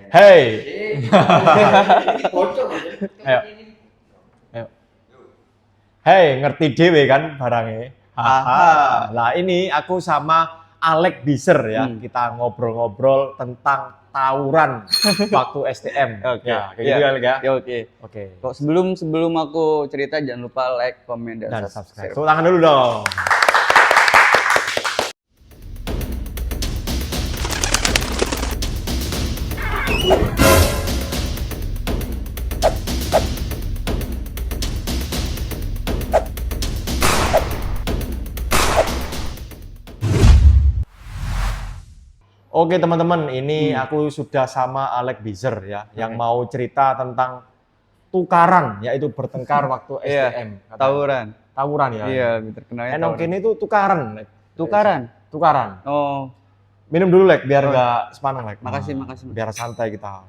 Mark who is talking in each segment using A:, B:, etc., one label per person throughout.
A: Hey. Ayo. Ayo. Hey, ngerti dhewe kan barangnya. Haha. Lah ini aku sama Alex Biser ya. Kita ngobrol-ngobrol tentang tawuran waktu STM.
B: Oke.
A: Ya, kayak gitu Alex ya.
B: Oke.
A: Oke.
B: Kok sebelum aku cerita jangan lupa like, komen dan subscribe.
A: Tepuk tangan dulu dong. Oke teman-teman, ini aku sudah sama Alex Biser ya, yang mau cerita tentang tukaran, yaitu bertengkar waktu STM.
B: Tawuran.
A: Tawuran ya.
B: Iya, lebih terkenalnya
A: Enong
B: tawuran.
A: ini tuh tukaran. Lek.
B: Tukaran.
A: Tukaran.
B: Oh,
A: Minum dulu Lek, biar nggak sepanang Lek.
B: makasih.
A: Biar santai kita.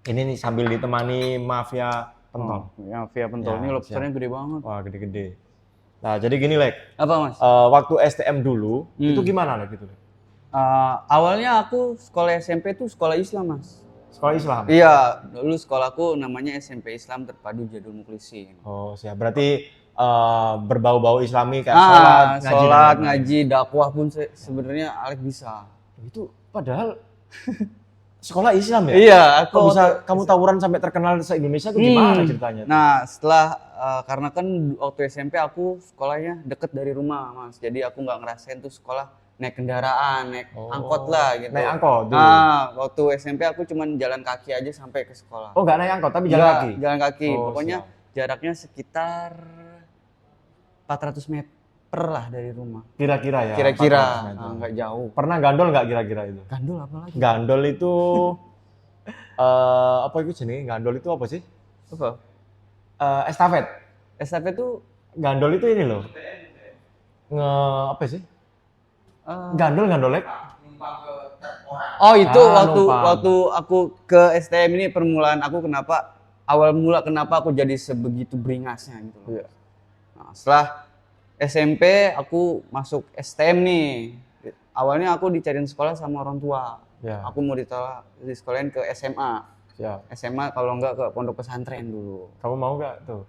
A: Ini nih sambil ditemani mafia pentol.
B: Ya, via pentol
A: Ya,
B: ini lobsternya gede banget.
A: Wah gede-gede. Nah jadi gini Lek,
B: Apa, Mas?
A: waktu STM dulu itu gimana Lek gitu Lek?
B: Awalnya aku sekolah SMP tuh sekolah Islam, Mas.
A: Sekolah Islam?
B: Iya, dulu sekolahku namanya SMP Islam Terpadu Jadul Muklisin.
A: Oh siap, berarti berbau-bau Islami kayak sholat, ngaji,
B: sholat,
A: dan lain-lain.
B: ngaji, dakwah pun sebenarnya Alex bisa.
A: Itu padahal sekolah Islam ya?
B: Iya,
A: Kok bisa kamu tawuran sampai terkenal se-Indonesia itu gimana ceritanya?
B: Nah, setelah karena kan waktu SMP aku sekolahnya deket dari rumah, Mas. Jadi aku nggak ngerasain tuh sekolah naik kendaraan, naik angkot lah gitu.
A: Naik angkot dulu?
B: Waktu SMP aku cuman jalan kaki aja sampai ke sekolah.
A: Oh nggak naik angkot tapi jalan kaki?
B: Jalan kaki.
A: Oh,
B: Pokoknya
A: siap.
B: jaraknya sekitar 400 meter lah dari rumah.
A: Kira-kira ya?
B: Kira-kira,
A: 400 meter.
B: nggak jauh.
A: Pernah gandol nggak kira-kira itu?
B: Gandul apa lagi?
A: Gandol itu apa itu jenis? Gandol itu apa sih?
B: Apa?
A: Estafet.
B: STP tuh
A: Gandol itu ini loh. Apa sih?
B: eh,
A: Gandol Lek.
B: Oh itu
A: numpang.
B: waktu aku ke STM ini permulaan aku awal mula kenapa aku jadi sebegitu beringasnya gitu loh.
A: Iya.
B: Nah, setelah SMP aku masuk STM nih. Awalnya aku dicariin sekolah sama orang tua.
A: Ya.
B: Aku mau disekolahin ke SMA.
A: Siap.
B: SMA kalau enggak ke pondok pesantren dulu.
A: Kamu mau nggak tuh?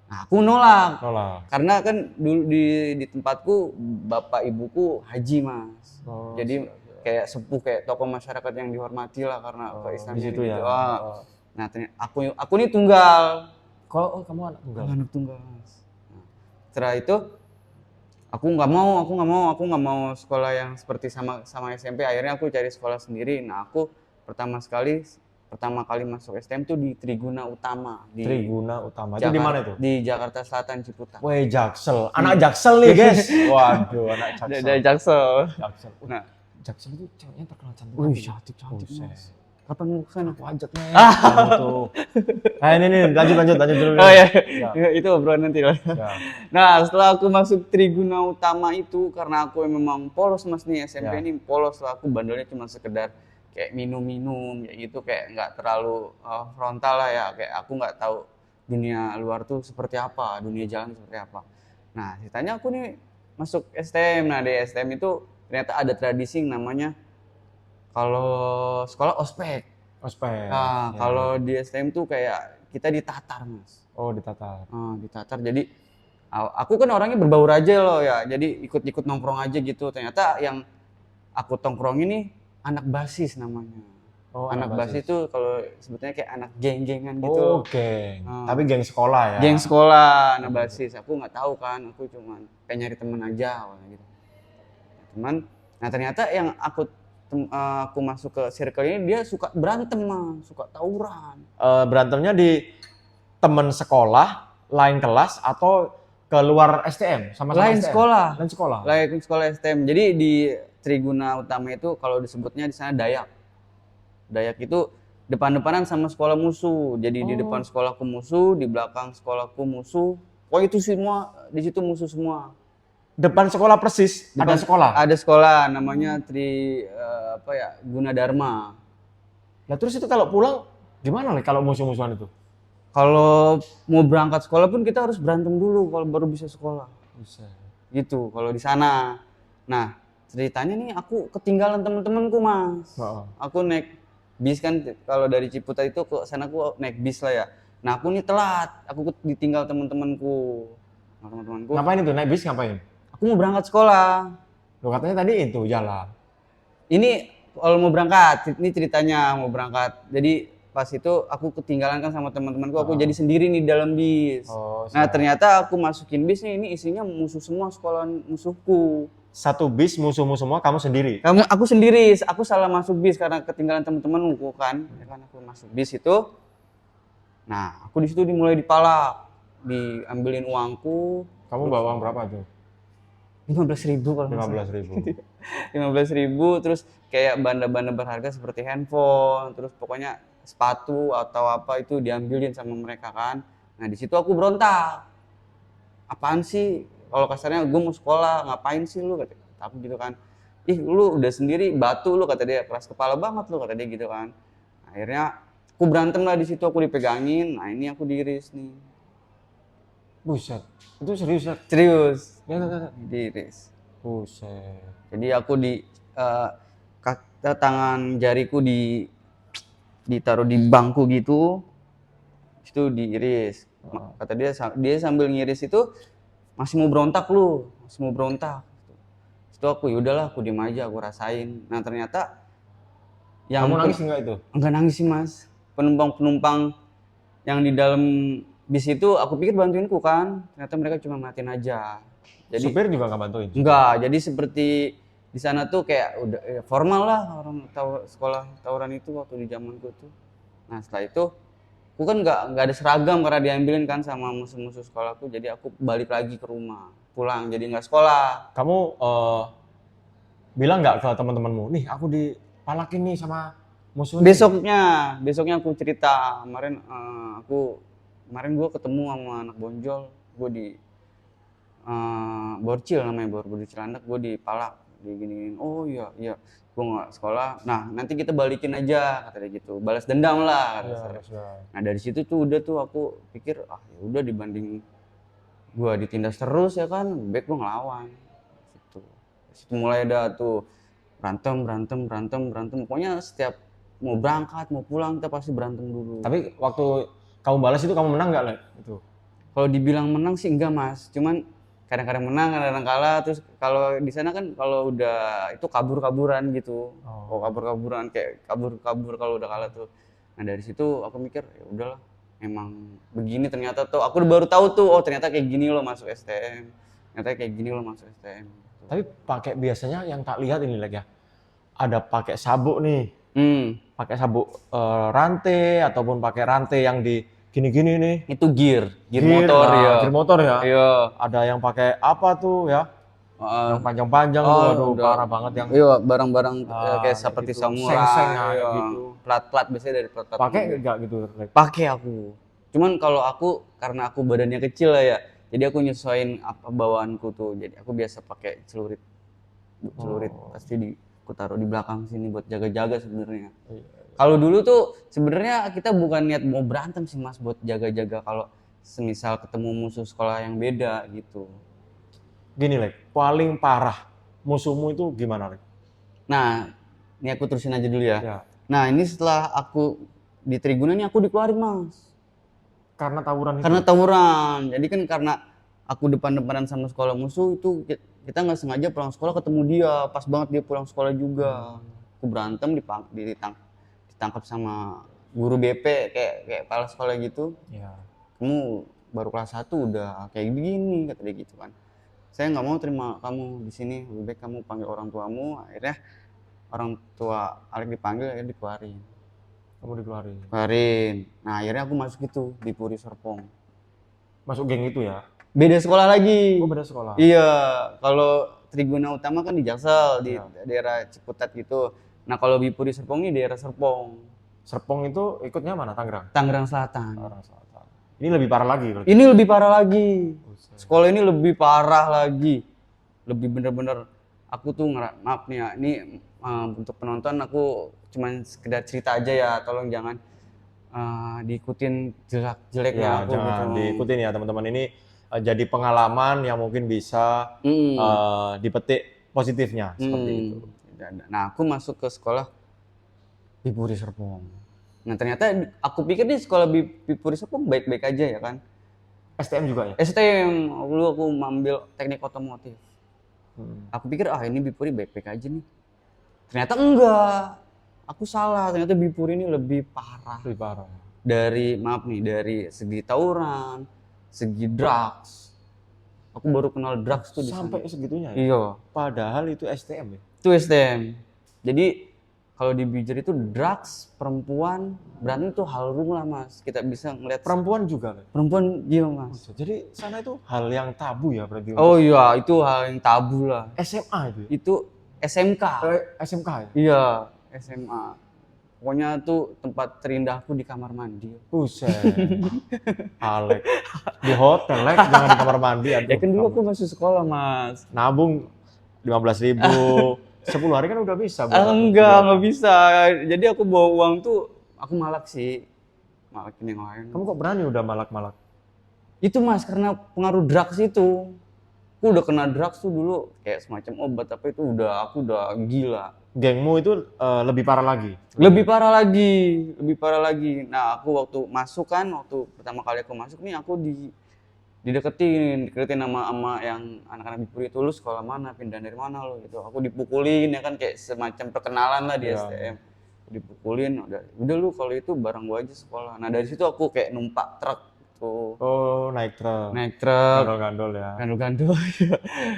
B: Nah, aku nolak.
A: Nolak.
B: Karena kan dulu di tempatku bapak ibuku haji, Mas.
A: Oh,
B: Jadi kayak sepuh, kayak tokoh masyarakat yang dihormati lah karena ke Islam
A: di situ ya.
B: Nah, ternyata aku ini tunggal.
A: Kok kamu anak tunggal?
B: Anak tunggal, Mas. Nah, setelah itu aku nggak mau sekolah yang seperti sama SMP. Akhirnya aku cari sekolah sendiri. Nah, aku pertama kali masuk STM tuh di Triguna Utama di
A: Triguna Utama. Itu di mana itu?
B: Di Jakarta Selatan, Ciputat.
A: Weh, Jaksel. Anak Jaksel nih, guys. Waduh, anak Jaksel.
B: Dari Jaksel.
A: Jaksel.
B: Nah,
A: Jaksel itu ceweknya terkenal cantik.
B: wih, cantik, Mas. Kapan mau kesana?
A: Aku ajak nih. Kamu tuh. Nah, ini nih, lanjut dulu.
B: Oh iya,
A: Ya.
B: itu obrolan nanti lah.
A: Ya.
B: Nah, setelah aku masuk Triguna Utama itu, karena aku memang polos Mas nih, SMP
A: Ya.
B: ini polos lah. Aku bandelnya cuma sekedar kayak minum-minum, kayak gitu, kayak nggak terlalu frontal lah ya. Kayak aku nggak tahu dunia luar tuh seperti apa, dunia jalan seperti apa. Nah, ceritanya aku nih masuk STM. Nah, di STM itu ternyata ada tradisi yang namanya kalau sekolah ospek.
A: Ospek.
B: Nah,
A: Ya.
B: kalau di STM tuh kayak kita ditatar, Mas.
A: Oh, ditatar.
B: Ditatar. Jadi aku kan orangnya berbaur aja loh ya. Jadi ikut-ikut nongkrong aja gitu. Ternyata yang aku tongkrong ini anak basis namanya.
A: Oh,
B: anak basis itu kalau sebetulnya kayak anak geng-gengan gitu.
A: Oh, geng. Tapi geng sekolah ya.
B: Geng sekolah, anak basis. Aku nggak tahu kan. Aku cuman pengen nyari temen aja awalnya gitu. Nah ternyata yang aku masuk ke circle ini dia suka berantem, Mas, suka tawuran.
A: Berantemnya di temen sekolah, lain kelas atau ke luar STM sama-sama
B: Lain
A: STM?
B: sekolah.
A: Lain sekolah.
B: Lain sekolah STM. Jadi di Triguna Utama itu kalau disebutnya di sana Dayak. Dayak itu depan-depanan sama sekolah musuh. Jadi di depan sekolahku musuh, di belakang sekolahku musuh. Oh itu semua di situ musuh semua.
A: Depan sekolah persis ada sekolah.
B: Ada sekolah namanya Gunadarma.
A: Nah terus itu kalau pulang gimana nih kalau musuh-musuhan itu?
B: Kalau mau berangkat sekolah pun kita harus berantem dulu kalau baru bisa sekolah.
A: Bisa.
B: Gitu kalau di sana. Nah, ceritanya nih aku ketinggalan teman-temanku Mas. Aku naik bis kan, kalau dari Ciputat itu ke sana aku naik bis lah ya. Nah aku nih telat, aku ditinggal teman-temanku. Nah, teman-temanku.
A: Ngapain itu naik bis ngapain?
B: Aku mau berangkat sekolah.
A: Lo katanya tadi itu jalan.
B: Ini kalau mau berangkat, ini ceritanya mau berangkat. Jadi pas itu aku ketinggalan kan sama teman-temanku, aku jadi sendiri nih dalam bis. Nah ternyata aku masukin bis nih, ini isinya musuh semua, sekolah musuhku.
A: Satu bis musuhmu semua, kamu sendiri?
B: Aku sendiri, aku salah masuk bis karena ketinggalan teman-temanku kan. Ya kan aku masuk bis itu. Nah aku di situ dimulai dipalak, diambilin uangku.
A: Kamu bawa uang berapa tuh?
B: 15.000 kalau
A: 15.000.
B: 15.000, terus kayak benda-benda berharga seperti handphone, terus pokoknya sepatu atau apa itu diambilin sama mereka kan. Nah di situ aku berontak. Apaan sih? Kalau kasarnya gue mau sekolah, ngapain sih lu? Kata aku gitu kan. Ih lu udah sendiri batu lu, kata dia, keras kepala banget lu, kata dia gitu kan. Akhirnya aku berantem lah di situ, aku dipegangin. Nah ini aku diiris nih.
A: Buset, itu serius ya?
B: Serius.
A: Ya.
B: Diiris.
A: Buset.
B: Jadi aku tangan jariku ditaruh di bangku gitu, itu diiris. Kata dia sambil ngiris itu masih mau berontak lu, masih mau berontak. Itu aku yaudahlah, aku diem aja, aku rasain. Nah ternyata yang
A: kamu nangis enggak itu?
B: Enggak nangis sih Mas. Penumpang yang di dalam bis itu aku pikir bantuinku kan, ternyata mereka cuma ngeliatin aja.
A: Jadi supir juga nggak bantuin?
B: Enggak, jadi seperti di sana tuh kayak udah formal lah orang sekolah tawuran itu waktu di zamanku tuh. Nah setelah itu aku kan nggak ada seragam karena diambilin kan sama musuh-musuh sekolahku, jadi aku balik lagi ke rumah, pulang, jadi nggak sekolah.
A: Kamu bilang nggak ke teman-temanmu, nih aku dipalakin nih sama musuh?
B: Besoknya aku cerita, kemarin gue ketemu sama anak bonjol, gue di Borcil namanya, Borcil Cilandak, gue dipalak, diginiin. Oh iya, gue nggak sekolah. Nah nanti kita balikin aja, kata dia gitu, balas dendam lah. Nah dari situ tuh udah tuh aku pikir ya udah, dibanding gue ditindas terus ya kan, baik gue ngelawan. Situ mulai ada tuh berantem. Pokoknya setiap mau berangkat mau pulang kita pasti berantem dulu.
A: Tapi waktu kamu balas itu kamu menang nggak Le? Itu?
B: Kalau dibilang menang sih enggak Mas, cuman kadang-kadang menang, kadang-kadang kalah. Terus kalau di sana kan kalau udah itu kabur-kaburan gitu. Kabur-kaburan kayak kabur kalau udah kalah tuh. Nah dari situ aku mikir ya udahlah, emang begini ternyata tuh. Aku baru tahu tuh, oh ternyata kayak gini loh masuk STM.
A: Tapi pakai biasanya yang tak lihat ini lagi ya. Ada pakai sabuk nih. Pakai sabuk rantai ataupun pakai rantai yang di gini-gini nih.
B: Itu gear motor ya.
A: Gear motor ya.
B: Iya.
A: Ada yang pakai apa tuh ya? Yang panjang-panjang tuh, aduh parah banget yang.
B: Iya, barang-barang kayak seperti
A: gitu.
B: samurai.
A: Seng-seng
B: gitu. Plat-plat biasanya dari plat-plat.
A: Pakai enggak gitu?
B: Pakai aku. Cuman kalau aku karena aku badannya kecil lah ya. Jadi aku nyesuaiin apa bawaanku tuh. Jadi aku biasa pakai celurit. Pasti aku taruh di belakang sini buat jaga-jaga sebenarnya. Kalau dulu tuh sebenarnya kita bukan niat mau berantem sih Mas, buat jaga-jaga kalau semisal ketemu musuh sekolah yang beda gitu.
A: Gini Lek, paling parah musuhmu itu gimana Lek?
B: Nah, ini aku terusin aja dulu ya. Nah ini setelah aku di Triguna ini aku dikeluarin Mas.
A: Karena tawuran itu?
B: Karena tawuran. Jadi kan karena aku depan-depanan sama sekolah musuh itu, kita nggak sengaja pulang sekolah ketemu dia. Pas banget dia pulang sekolah juga. Aku berantem, ditangkap sama guru BP kayak kepala sekolah gitu. Kamu baru kelas 1 udah kayak begini, kata dia gitu kan. Saya nggak mau terima kamu di sini, lebih baik kamu panggil orang tuamu. Akhirnya orang tua Alek dipanggil, akhirnya dikeluarin.
A: Kamu dikeluarin? Nah
B: akhirnya aku masuk itu di Puri Serpong.
A: Masuk geng itu ya?
B: Beda sekolah lagi.
A: Oh beda sekolah?
B: Iya, kalau Triguna Utama kan di Jaksel, di daerah Ciputat gitu. Nah kalau di Puri Serpong ini daerah Serpong.
A: Serpong itu ikutnya mana? Tangerang?
B: Tangerang Selatan.
A: Ini lebih parah lagi?
B: Ini lebih parah lagi. Sekolah ini lebih parah lagi. Lebih bener-bener, aku tuh maaf nih ya, ini untuk penonton aku cuman sekedar cerita aja ya, tolong jangan diikutin jelek-jeleknya aku.
A: Jangan gitu. Diikutin ya teman-teman, ini jadi pengalaman yang mungkin bisa dipetik positifnya seperti itu.
B: Nah, aku masuk ke sekolah Bipuri Serpong. Nah, ternyata aku pikir di sekolah Bipuri Serpong baik-baik aja ya kan.
A: STM juga ya?
B: STM, dulu aku ambil teknik otomotif. Aku pikir ini Bipuri baik-baik aja nih. Ternyata enggak. Aku salah, ternyata Bipuri ini lebih parah.
A: Lebih parah.
B: Dari segi tawuran, segi drugs. Aku baru kenal drugs tuh di sana.
A: Sampai segitunya ya?
B: Iya.
A: Padahal itu STM ya?
B: Itu STM. Jadi kalau di Bijer itu drugs, perempuan, berantem itu hal lumrah mas. Kita bisa ngeliat
A: Perempuan juga kan?
B: perempuan iya mas.
A: Jadi sana itu hal yang tabu ya berarti?
B: Oh iya, itu hal yang tabu lah.
A: SMA itu ya?
B: Itu SMK.
A: SMK ya?
B: Iya, SMA. Pokoknya tuh tempat terindahku di kamar mandi.
A: Buset. Alek. Di hotel, Lek, jangan di kamar mandi. Aduh,
B: Ya kan dulu aku masih sekolah, Mas.
A: nabung 15.000, 10 hari kan udah bisa.
B: Enggak bisa. Jadi aku bawa uang tuh, aku malak sih. Malakin yang lain.
A: Kamu kok berani udah malak-malak?
B: Itu Mas, karena pengaruh drugs itu. Aku udah kena drugs tuh dulu, kayak semacam obat, tapi itu aku udah gila.
A: Gengmu itu lebih parah lagi?
B: Lebih parah lagi. Nah, aku waktu pertama kali aku masuk nih, aku dideketin sama yang anak-anak Bipuri itu, lu sekolah mana, pindah dari mana lo gitu. Aku dipukulin ya kan, kayak semacam perkenalan lah di STM. Dipukulin, udah lu kalau itu bareng gua aja sekolah. Nah, dari situ aku kayak numpak truk tuh.
A: Oh, naik truk. Gandol-gandol ya.
B: Gandol.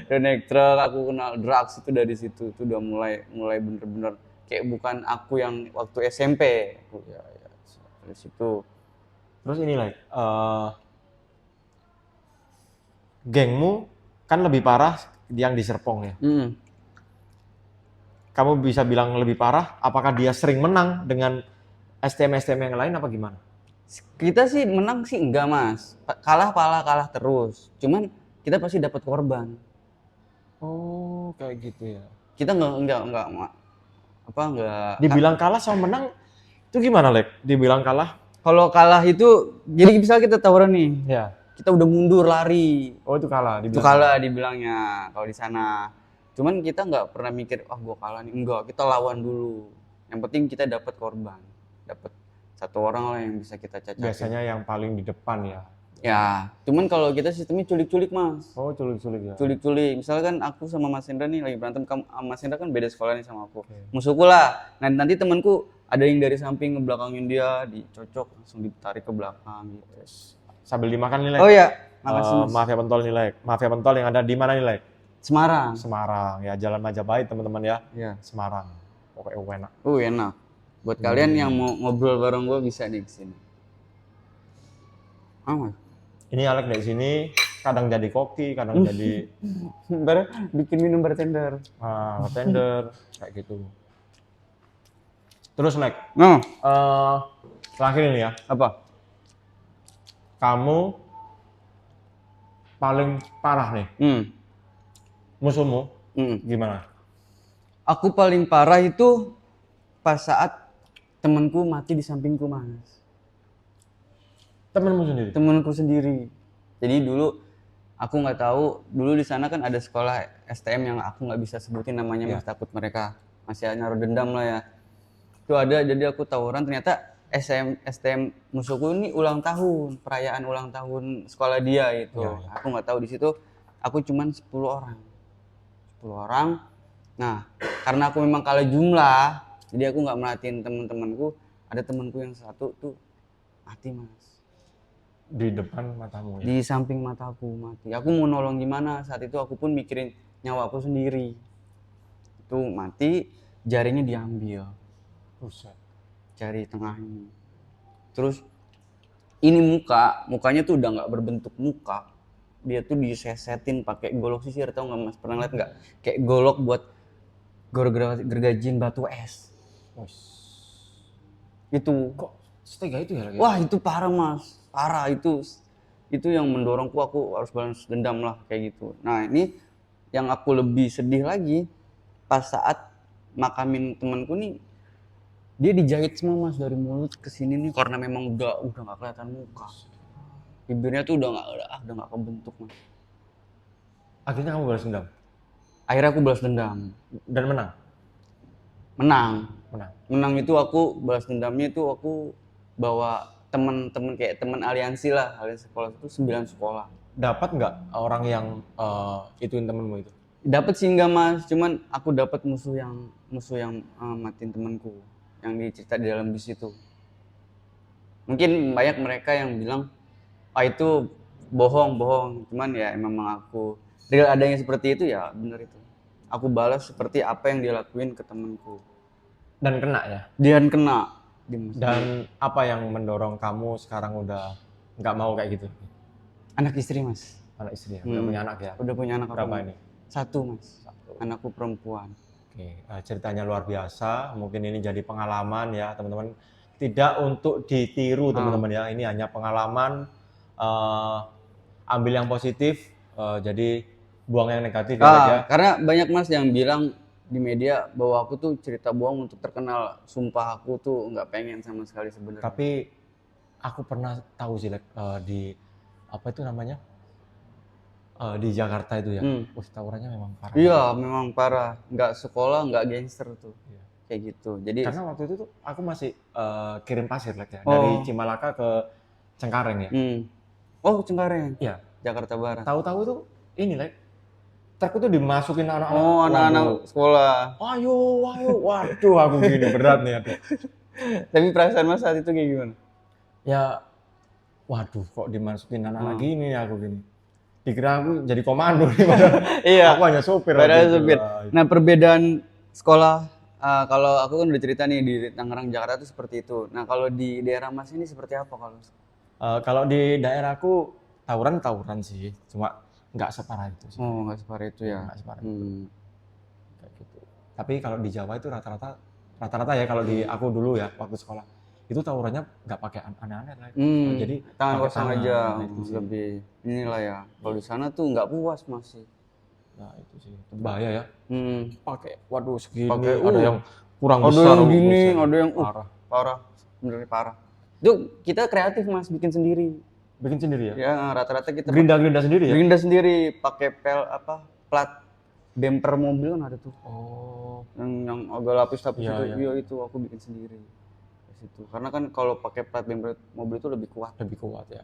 B: Udah naik truk, aku kenal drugs itu dari situ. Itu udah mulai bener-bener kayak bukan aku yang waktu SMP.
A: Ya.
B: Dari situ.
A: Terus ini gengmu kan lebih parah yang di Serpong ya. Kamu bisa bilang lebih parah, apakah dia sering menang dengan STM-STM yang lain apa gimana?
B: Kita sih menang sih enggak mas, kalah terus. Cuman kita pasti dapat korban.
A: Oh kayak gitu ya.
B: Kita enggak.
A: Dibilang kalah sama menang itu gimana Lek? Dibilang kalah?
B: Kalau kalah itu, jadi misalnya kita tawuran nih,
A: ya.
B: Kita udah mundur lari.
A: Oh itu kalah?
B: Itu kalah dibilangnya kalau di sana. Cuman kita nggak pernah mikir, gua kalah nih. Enggak, kita lawan dulu. Yang penting kita dapat korban, dapat satu orang lah yang bisa kita cacakin.
A: Biasanya yang paling di depan ya?
B: Ya, cuman kalau kita sistemnya culik-culik mas.
A: Oh culik-culik ya?
B: Culik-culik, misalkan aku sama Mas Hendra nih lagi berantem, Mas Hendra kan beda sekolah nih sama aku. Musuhku lah, nanti temanku ada yang dari samping ngebelakangin dia, dicocok, langsung ditarik ke belakang gitu.
A: Sambil dimakan nih Lek?
B: Oh iya, makasih mas.
A: Mafia Pentol nih Lek, Mafia Pentol yang ada di mana nih Lek?
B: Semarang,
A: ya Jalan Majapahit teman-teman ya.
B: Iya.
A: Semarang, pokoknya enak.
B: Enak. Buat kalian yang mau ngobrol bareng gue bisa nih kesini.
A: Ini Alek dari sini kadang jadi koki, kadang jadi
B: bikin minum bartender.
A: Bartender kayak gitu. Terus Lek, terakhir ini ya.
B: Apa?
A: Kamu paling parah nih. Musuhmu gimana?
B: Aku paling parah itu pas saat temanku mati di sampingku mas. Temanku sendiri. Jadi dulu aku nggak tahu, dulu di sana kan ada sekolah STM yang aku nggak bisa sebutin namanya mas, takut mereka masih naruh dendam lah ya. Itu ada, jadi aku tawuran, ternyata STM musuhku ini ulang tahun, perayaan ulang tahun sekolah dia itu. Aku nggak tahu, di situ aku cuman 10 orang. Nah, karena aku memang kalah jumlah, jadi aku nggak merhatiin teman-temanku. Ada temanku yang satu tuh mati mas.
A: Di depan matamu ya? Di
B: samping mataku mati. Aku mau nolong gimana, saat itu aku pun mikirin nyawaku sendiri. Itu mati, jarinya diambil.
A: Buset.
B: Jari tengah ini. Terus ini mukanya tuh udah nggak berbentuk muka. Dia tuh disesetin pakai golok sisir, tau nggak mas? Pernah lihat nggak? Kayak golok buat gergajiin batu es. Itu
A: kok setega itu ya lagi?
B: Wah itu parah mas, parah itu yang mendorongku, aku harus balas dendam lah kayak gitu. Nah ini yang aku lebih sedih lagi, pas saat makamin temanku nih, dia dijahit semua mas dari mulut ke sini nih, karena memang udah nggak kelihatan muka, bibirnya tuh udah nggak kebentuk mas.
A: Akhirnya kamu balas dendam?
B: Akhirnya aku balas dendam.
A: Dan menang.
B: Menang.
A: Menang.
B: Menang itu aku balas dendamnya itu aku bawa teman-teman kayak teman aliansi lah, aliansi sekolah itu 9 sekolah.
A: Dapat nggak orang yang ituin temenmu itu?
B: Dapat sih enggak Mas, cuman aku dapat musuh yang matiin temanku yang dicerita di dalam bis itu. Mungkin banyak mereka yang bilang itu bohong, cuman ya memang aku dengan adanya seperti itu ya benar itu. Aku balas seperti apa yang dia lakuin ke temanku.
A: Dan kena ya?
B: Dia kena.
A: Dan apa yang mendorong kamu sekarang udah nggak mau kayak gitu?
B: Anak istri Mas.
A: Anak istri ya? Udah punya anak ya?
B: Udah punya anak.
A: Berapa ini?
B: 1 Mas. 1. Anakku perempuan.
A: Oke, ceritanya luar biasa. Mungkin ini jadi pengalaman ya teman-teman. Tidak untuk ditiru teman-teman ya. Ini hanya pengalaman. Ambil yang positif. Jadi buang yang negatif ya.
B: Karena banyak Mas yang bilang di media bahwa aku tuh cerita bohong untuk terkenal. Sumpah aku tuh nggak pengen sama sekali sebenarnya.
A: Tapi aku pernah tahu sih di apa itu namanya? Di Jakarta itu ya. Tawurannya memang parah.
B: Iya, memang parah. Nggak sekolah, nggak gangster tuh. Iya. Kayak gitu. Jadi
A: karena waktu itu tuh aku masih kirim pasir ya dari Cimalaka ke Cengkareng ya.
B: Oh, Cengkareng.
A: Iya.
B: Jakarta Barat.
A: Tahu-tahu tuh ini truk itu dimasukin anak-anak.
B: Oh, anak-anak sekolah.
A: Ayo, waduh aku gini berat nih.
B: Tapi perasaan Mas saat itu kayak gimana?
A: Ya, waduh kok dimasukin anak-anak gini aku gini. Dikira aku jadi komando nih.
B: Iya.
A: Aku hanya sopir.
B: Sopir. Nah, perbedaan sekolah kalau aku kan udah cerita nih di Tangerang Jakarta tuh seperti itu. Nah, kalau di daerah Mas ini seperti apa kalau?
A: Kalau di daerahku tawuran sih, cuma nggak separah itu sih.
B: Oh, nggak separah itu ya.
A: Nggak separah itu. Kayak gitu. Tapi kalau di Jawa itu rata-rata ya kalau di aku dulu ya waktu sekolah itu tawurannya nggak pakai aneh-aneh lah. Jadi
B: tangan kosong aja
A: itu
B: lebih inilah ya. Kalau di sana tuh nggak puas masih.
A: Nah itu sih bahaya ya. Pakai waduh segini
B: ada
A: yang kurang
B: ada
A: besar.
B: Ada yang gini, ada yang
A: parah.
B: Bener parah. Itu kita kreatif Mas bikin sendiri.
A: Bikin sendiri ya?
B: Ya rata-rata kita
A: gerinda sendiri ya?
B: Gerinda sendiri pakai plat bumper mobil kan ada tuh.
A: Oh.
B: Yang agak lapis-lapis itu. Iya itu aku bikin sendiri. Situ. Karena kan kalau pakai plat bumper mobil itu lebih kuat
A: ya.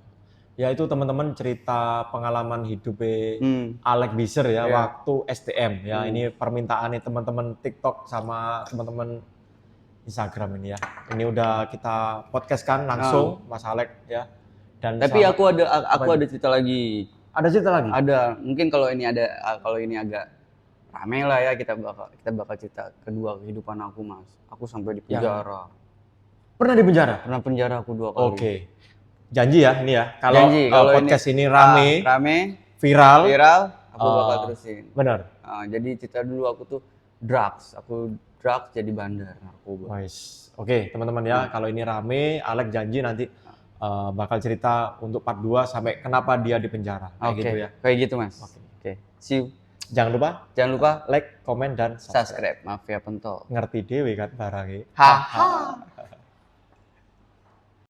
A: Ya itu teman-teman cerita pengalaman hidup Alex Biser ya waktu STM ya. Ini permintaan nih teman-teman TikTok sama teman-teman Instagram ini ya. Ini udah kita podcast kan langsung Mas Alex ya. Dan
B: tapi aku ada cerita lagi.
A: Ada cerita lagi?
B: Ada. Mungkin kalau ini agak rame lah ya kita bakal cerita kedua kehidupan aku Mas. Aku sampai di penjara.
A: Pernah di penjara?
B: Pernah penjara aku 2 kali.
A: Oke. Janji ya ini ya. Kalau podcast ini rame, viral,
B: aku bakal terusin.
A: Benar.
B: Jadi cerita dulu aku tuh drugs jadi bandar narkoba.
A: Nice. Oke, teman-teman ya, kalau ini rame, Alex janji nanti bakal cerita untuk part 2 sampai kenapa dia di penjara. Kayak gitu ya.
B: Kayak gitu Mas. Oke. See you.
A: Jangan lupa
B: like,
A: komen dan
B: subscribe. Mafia Pentol.
A: Ngerti dewe kan barangnya.
B: Haha.